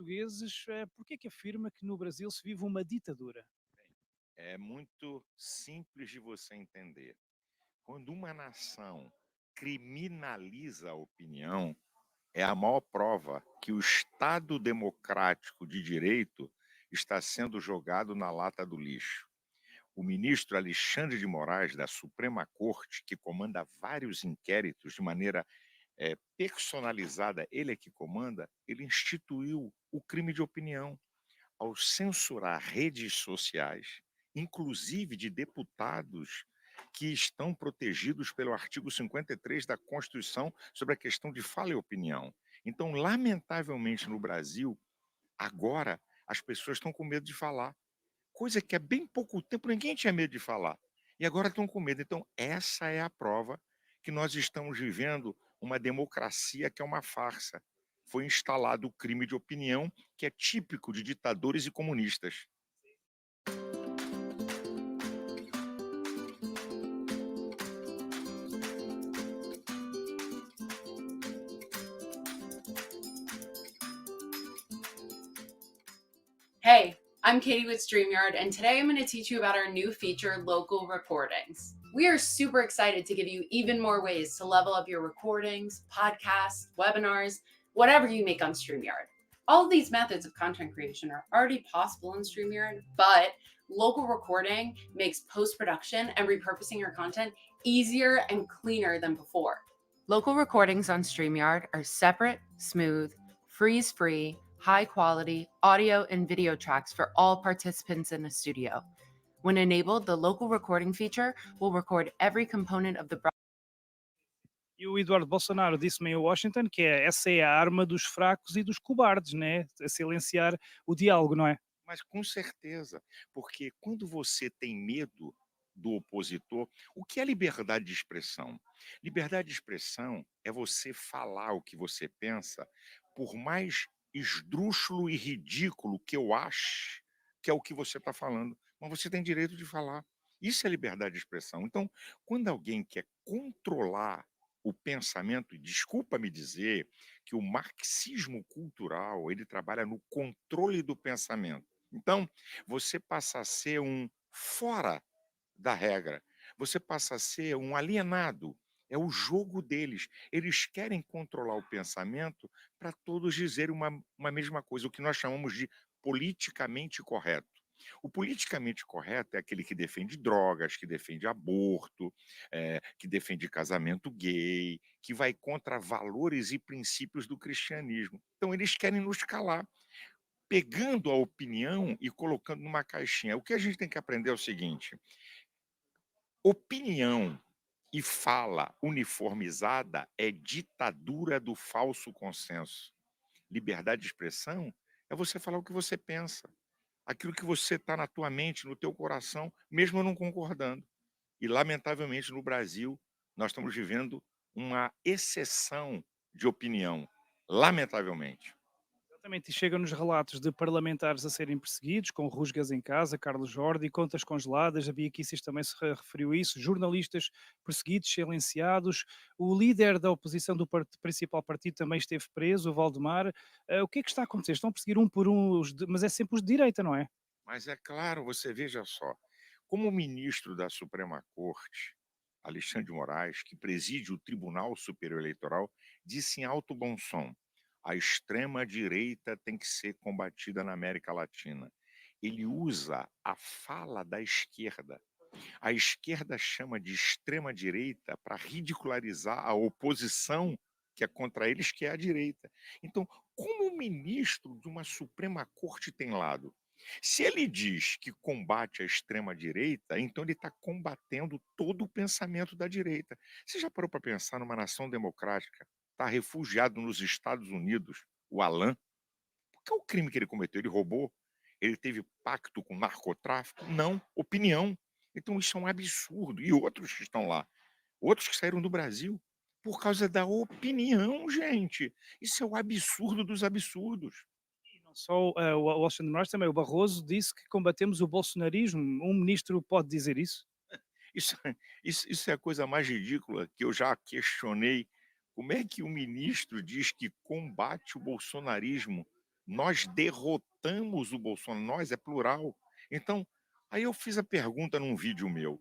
portugueses, por que é que afirma que no Brasil se vive uma ditadura? É muito simples de você entender. Quando uma nação criminaliza a opinião, é a maior prova que o Estado democrático de direito está sendo jogado na lata do lixo. O ministro Alexandre de Moraes, da Suprema Corte, que comanda vários inquéritos de maneira personalizada, ele é que comanda, ele instituiu o crime de opinião ao censurar redes sociais, inclusive de deputados que estão protegidos pelo artigo 53 da Constituição sobre a questão de fala e opinião. Então, lamentavelmente, no Brasil, agora as pessoas estão com medo de falar, coisa que há bem pouco tempo ninguém tinha medo de falar. E agora estão com medo. Então, essa é a prova que nós estamos vivendo uma democracia que é uma farsa. Foi instalado o crime de opinião, que é típico de ditadores e comunistas. Hey, I'm Katie with StreamYard, and today I'm going to teach you about our new feature, Local Recordings. We are super excited to give you even more ways to level up your recordings, podcasts, webinars, whatever you make on StreamYard. All of these methods of content creation are already possible in StreamYard, but local recording makes post-production and repurposing your content easier and cleaner than before. Local recordings on StreamYard are separate, smooth, freeze-free, high-quality audio and video tracks for all participants in a studio. When enabled, the local recording feature will record every component of the broadcast. E o Eduardo Bolsonaro disse-me em Washington que essa é a arma dos fracos e dos cobardes, né? A silenciar o diálogo, não é? Mas com certeza, porque quando você tem medo do opositor, o que é liberdade de expressão? Liberdade de expressão é você falar o que você pensa, por mais esdrúxulo e ridículo que eu ache que é o que você está falando, mas você tem direito de falar. Isso é liberdade de expressão. Então, quando alguém quer controlar o pensamento, e desculpa me dizer que o marxismo cultural ele trabalha no controle do pensamento. Então, você passa a ser um fora da regra, você passa a ser um alienado. É o jogo deles. Eles querem controlar o pensamento para todos dizerem uma mesma coisa, o que nós chamamos de politicamente correto. O politicamente correto é aquele que defende drogas, que defende aborto, que defende casamento gay, que vai contra valores e princípios do cristianismo. Então, eles querem nos calar pegando a opinião e colocando numa caixinha. O que a gente tem que aprender é o seguinte: opinião e fala uniformizada é ditadura do falso consenso. Liberdade de expressão é você falar o que você pensa, aquilo que você está na tua mente, no teu coração, mesmo não concordando. E, lamentavelmente, no Brasil, nós estamos vivendo uma exceção de opinião, lamentavelmente. Exatamente, e chegam-nos relatos de parlamentares a serem perseguidos, com rusgas em casa, Carlos Jordi, contas congeladas, a Bia Kicis também se referiu a isso, jornalistas perseguidos, silenciados, o líder da oposição do principal partido também esteve preso, o Valdemar. O que é que está a acontecer? Estão a perseguir um por um, mas é sempre os de direita, não é? Mas é claro, você veja só, como o ministro da Suprema Corte, Alexandre de Moraes, que preside o Tribunal Superior Eleitoral, disse em alto bom som: a extrema-direita tem que ser combatida na América Latina. Ele usa a fala da esquerda. A esquerda chama de extrema-direita para ridicularizar a oposição que é contra eles, que é a direita. Então, como o ministro de uma Suprema Corte tem lado? Se ele diz que combate a extrema-direita, então ele está combatendo todo o pensamento da direita. Você já parou para pensar numa nação democrática? Está refugiado nos Estados Unidos, o Alan? Qual é o crime que ele cometeu? Ele roubou? Ele teve pacto com narcotráfico? Não, opinião. Então isso é um absurdo. E outros que estão lá, outros que saíram do Brasil, por causa da opinião, gente. Isso é o absurdo dos absurdos. Não só o Alexandre de Moraes, também o Barroso disse que combatemos o bolsonarismo. Um ministro pode dizer isso? Isso, isso é a coisa mais ridícula que eu já questionei. Como é que o ministro diz que combate o bolsonarismo? Nós derrotamos o Bolsonaro, nós é plural. Então, aí eu fiz a pergunta num vídeo meu: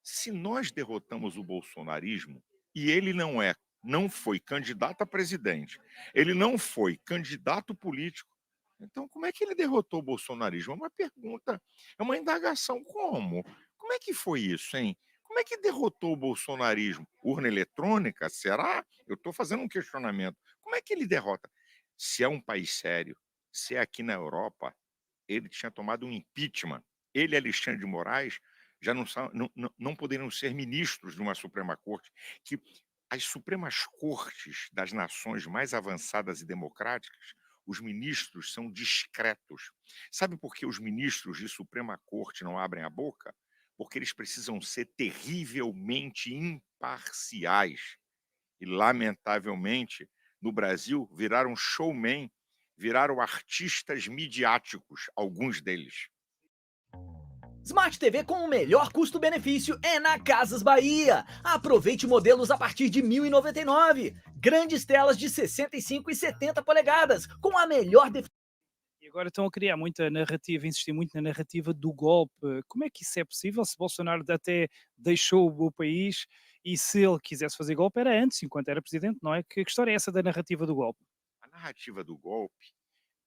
se nós derrotamos o bolsonarismo e ele não foi candidato a presidente, ele não foi candidato político, então como é que ele derrotou o bolsonarismo? É uma pergunta, é uma indagação. Como? Como é que foi isso, hein? Como é que derrotou o bolsonarismo? Urna eletrônica? Será? Eu estou fazendo um questionamento. Como é que ele derrota? Se é um país sério, se é aqui na Europa, ele tinha tomado um impeachment. Ele e Alexandre de Moraes já não poderiam ser ministros de uma Suprema Corte, que as Supremas Cortes das nações mais avançadas e democráticas, os ministros são discretos. Sabe por que os ministros de Suprema Corte não abrem a boca? Porque eles precisam ser terrivelmente imparciais. E, lamentavelmente, no Brasil, viraram showman, viraram artistas midiáticos, alguns deles. Smart TV com o melhor custo-benefício é na Casas Bahia. Aproveite modelos a partir de R$ 1.099. Grandes telas de 65 e 70 polegadas, com a melhor definição. E agora estão a criar muita narrativa, insistir muito na narrativa do golpe. Como é que isso é possível? Se Bolsonaro até deixou o país e se ele quisesse fazer golpe era antes, enquanto era presidente, não é? Que história é essa da narrativa do golpe? A narrativa do golpe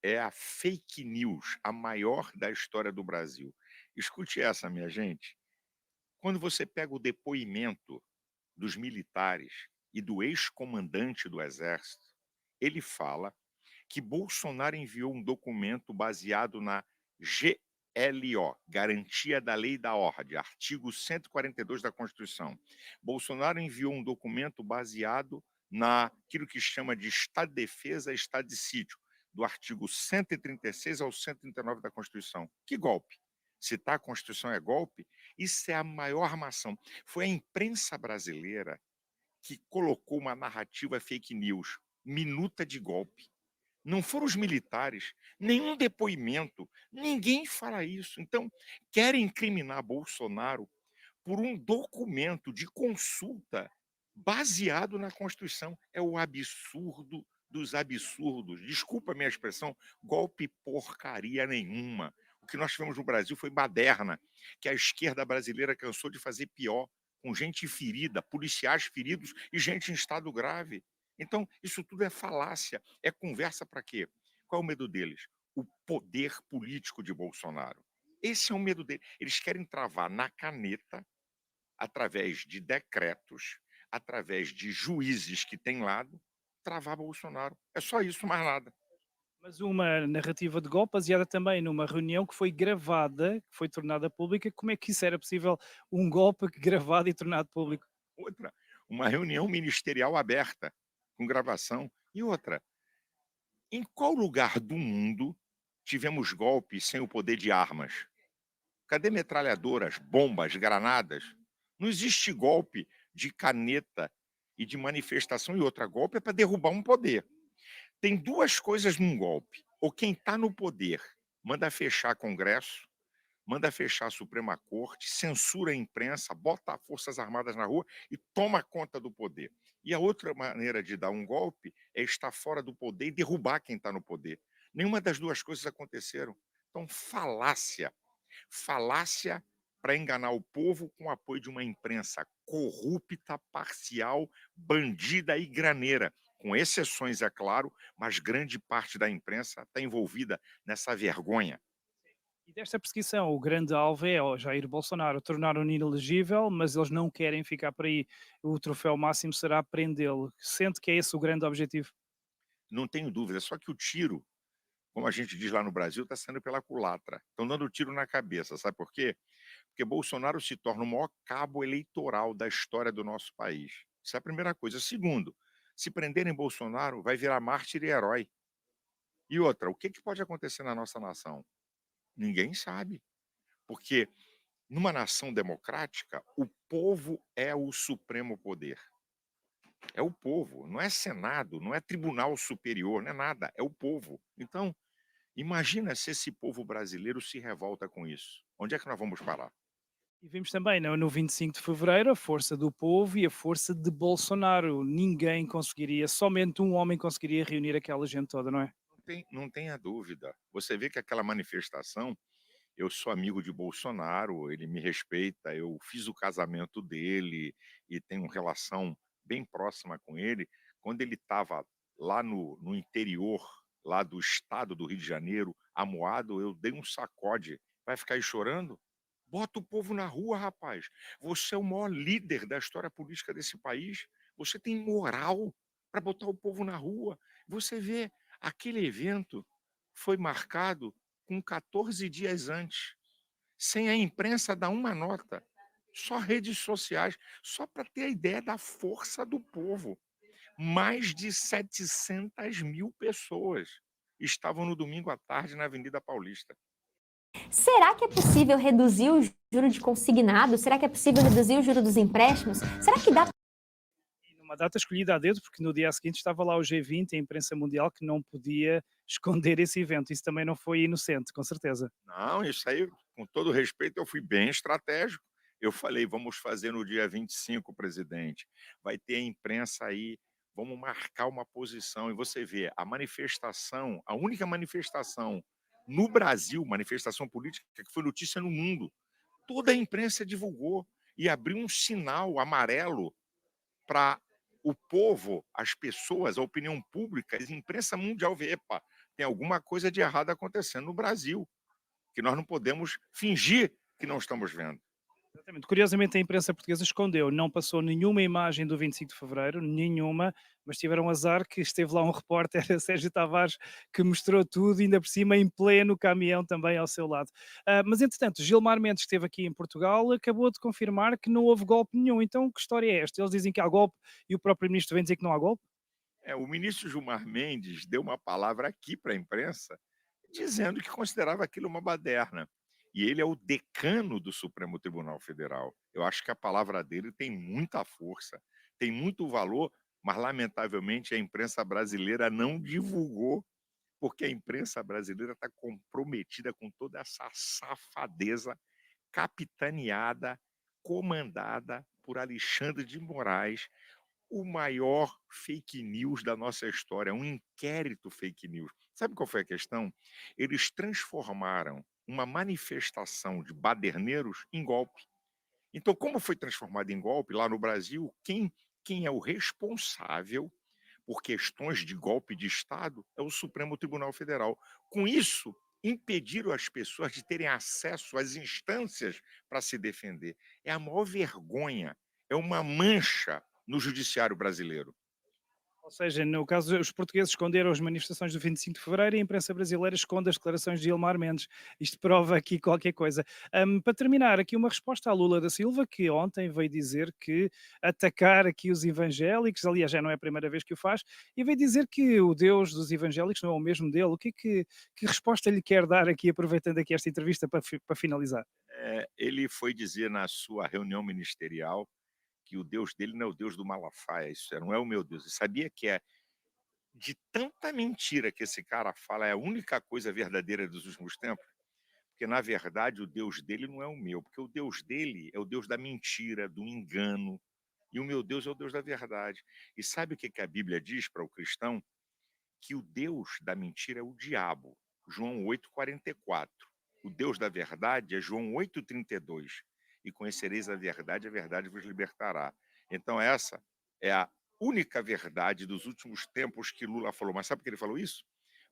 é a fake news, a maior da história do Brasil. Escute essa, minha gente. Quando você pega o depoimento dos militares e do ex-comandante do Exército, ele fala que Bolsonaro enviou um documento baseado na GLO, Garantia da Lei e da Ordem, artigo 142 da Constituição. Bolsonaro enviou um documento baseado naquilo que chama de Estado de Defesa e Estado de Sítio, do artigo 136 ao 139 da Constituição. Que golpe? Citar a Constituição é golpe? Isso é a maior armação. Foi a imprensa brasileira que colocou uma narrativa fake news, minuta de golpe. Não foram os militares, nenhum depoimento, ninguém fala isso. Então, querem incriminar Bolsonaro por um documento de consulta baseado na Constituição. É o absurdo dos absurdos. Desculpa a minha expressão, golpe porcaria nenhuma. O que nós tivemos no Brasil foi baderna, que a esquerda brasileira cansou de fazer pior, com gente ferida, policiais feridos e gente em estado grave. Então, isso tudo é falácia, é conversa para quê? Qual é o medo deles? O poder político de Bolsonaro. Esse é o medo deles. Eles querem travar na caneta, através de decretos, através de juízes que têm lado, travar Bolsonaro. É só isso, mais nada. Mas uma narrativa de golpe baseada também numa reunião que foi gravada, que foi tornada pública. Como é que isso era possível? Um golpe gravado e tornado público? Outra, uma reunião ministerial aberta, com gravação. E outra, em qual lugar do mundo tivemos golpes sem o poder de armas? Cadê metralhadoras, bombas, granadas? Não existe golpe de caneta e de manifestação. E outra, golpe é para derrubar um poder. Tem duas coisas num golpe. Ou quem está no poder manda fechar Congresso, manda fechar a Suprema Corte, censura a imprensa, bota as Forças Armadas na rua e toma conta do poder. E a outra maneira de dar um golpe é estar fora do poder e derrubar quem está no poder. Nenhuma das duas coisas aconteceram. Então, falácia. Falácia para enganar o povo com o apoio de uma imprensa corrupta, parcial, bandida e graneira. Com exceções, é claro, mas grande parte da imprensa está envolvida nessa vergonha. E desta perseguição, o grande alvo é o Jair Bolsonaro. Tornaram-no inelegível, mas eles não querem ficar por aí. O troféu máximo será prendê-lo. Sente que é esse o grande objetivo? Não tenho dúvida, só que o tiro, como a gente diz lá no Brasil, está sendo pela culatra. Estão dando tiro na cabeça, sabe por quê? Porque Bolsonaro se torna o maior cabo eleitoral da história do nosso país. Isso é a primeira coisa. Segundo, se prenderem Bolsonaro, vai virar mártir e herói. E outra, o que pode acontecer na nossa nação? Ninguém sabe. Porque numa nação democrática, o povo é o supremo poder. É o povo, não é Senado, não é Tribunal Superior, não é nada, é o povo. Então, imagina se esse povo brasileiro se revolta com isso. Onde é que nós vamos parar? E vimos também no 25 de fevereiro a força do povo e a força de Bolsonaro. Ninguém conseguiria, somente um homem conseguiria reunir aquela gente toda, não é? não tenha dúvida. Você vê que aquela manifestação, eu sou amigo de Bolsonaro, ele me respeita, eu fiz o casamento dele e tenho relação bem próxima com ele. Quando ele estava lá no interior, lá do estado do Rio de Janeiro, amuado, eu dei um sacode. Vai ficar aí chorando? Bota o povo na rua, rapaz. Você é o maior líder da história política desse país. Você tem moral para botar o povo na rua. Você vê, aquele evento foi marcado com 14 dias antes, sem a imprensa dar uma nota, só redes sociais, só para ter a ideia da força do povo. Mais de 700 mil pessoas estavam no domingo à tarde na Avenida Paulista. Será que é possível reduzir o juro de consignado? Será que é possível reduzir o juro dos empréstimos? Será que dá? E numa data escolhida a dedo, porque no dia seguinte estava lá o G20, a imprensa mundial, que não podia esconder esse evento. Isso também não foi inocente, com certeza. Não, isso aí, com todo respeito, eu fui bem estratégico. Eu falei, vamos fazer no dia 25, presidente. Vai ter a imprensa aí, vamos marcar uma posição. E você vê, a manifestação, a única manifestação no Brasil, manifestação política, que foi notícia no mundo, toda a imprensa divulgou e abriu um sinal amarelo para o povo, as pessoas, a opinião pública, a imprensa mundial ver, epa, tem alguma coisa de errado acontecendo no Brasil, que nós não podemos fingir que não estamos vendo. Exatamente. Curiosamente, a imprensa portuguesa escondeu, não passou nenhuma imagem do 25 de Fevereiro, nenhuma, mas tiveram azar que esteve lá um repórter, Sérgio Tavares, que mostrou tudo, ainda por cima em pleno caminhão também ao seu lado. Mas, entretanto, Gilmar Mendes, que esteve aqui em Portugal, acabou de confirmar que não houve golpe nenhum. Então, que história é esta? Eles dizem que há golpe e o próprio ministro vem dizer que não há golpe? O ministro Gilmar Mendes deu uma palavra aqui para a imprensa, dizendo que considerava aquilo uma baderna. E ele é o decano do Supremo Tribunal Federal. Eu acho que a palavra dele tem muita força, tem muito valor, mas lamentavelmente a imprensa brasileira não divulgou, porque a imprensa brasileira está comprometida com toda essa safadeza capitaneada, comandada por Alexandre de Moraes, o maior fake news da nossa história, um inquérito fake news. Sabe qual foi a questão? Eles transformaram uma manifestação de baderneiros em golpe. Então, como foi transformado em golpe lá no Brasil, quem é o responsável por questões de golpe de Estado é o Supremo Tribunal Federal. Com isso, impediram as pessoas de terem acesso às instâncias para se defender. É a maior vergonha, é uma mancha no judiciário brasileiro. Ou seja, no caso, os portugueses esconderam as manifestações do 25 de Fevereiro e a imprensa brasileira esconde as declarações de Gilmar Mendes. Isto prova aqui qualquer coisa. Para terminar, aqui uma resposta à Lula da Silva, que ontem veio dizer que atacar aqui os evangélicos, aliás, já não é a primeira vez que o faz, e veio dizer que o Deus dos evangélicos não é o mesmo dele. O que resposta lhe quer dar aqui, aproveitando aqui esta entrevista para finalizar? Ele foi dizer na sua reunião ministerial que o Deus dele não é o Deus do Malafaia, isso não é o meu Deus. Ele sabia que de tanta mentira que esse cara fala, é a única coisa verdadeira dos últimos tempos, porque na verdade o Deus dele não é o meu, porque o Deus dele é o Deus da mentira, do engano, e o meu Deus é o Deus da verdade. E sabe o que que a Bíblia diz para o cristão? Que o Deus da mentira é o diabo, João 8,44. O Deus da verdade é João 8,32. E conhecereis a verdade vos libertará. Então essa é a única verdade dos últimos tempos que Lula falou. Mas sabe por que ele falou isso?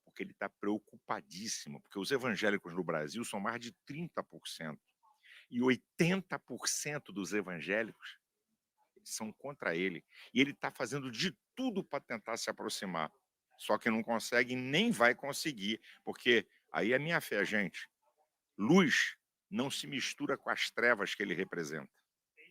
Porque ele está preocupadíssimo, porque os evangélicos no Brasil são mais de 30%. E 80% dos evangélicos são contra ele. E ele está fazendo de tudo para tentar se aproximar. Só que não consegue e nem vai conseguir, porque aí é minha fé, gente. Luz não se mistura com as trevas que ele representa.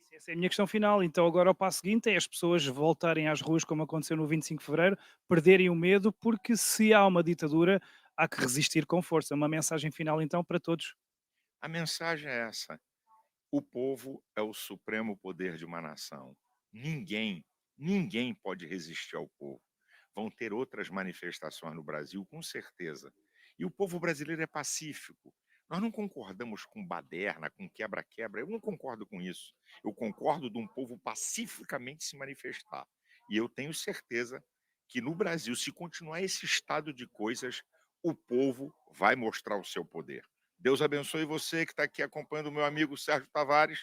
Essa é a minha questão final. Então, agora o passo seguinte é as pessoas voltarem às ruas, como aconteceu no 25 de Fevereiro, perderem o medo, porque se há uma ditadura, há que resistir com força. Uma mensagem final, então, para todos. A mensagem é essa: o povo é o supremo poder de uma nação. Ninguém pode resistir ao povo. Vão ter outras manifestações no Brasil, com certeza. E o povo brasileiro é pacífico. Nós não concordamos com baderna, com quebra-quebra. Eu não concordo com isso. Eu concordo de um povo pacificamente se manifestar. E eu tenho certeza que no Brasil, se continuar esse estado de coisas, o povo vai mostrar o seu poder. Deus abençoe você que está aqui acompanhando o meu amigo Sérgio Tavares.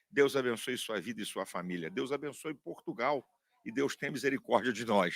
Deus abençoe sua vida e sua família. Deus abençoe Portugal. E Deus tenha misericórdia de nós.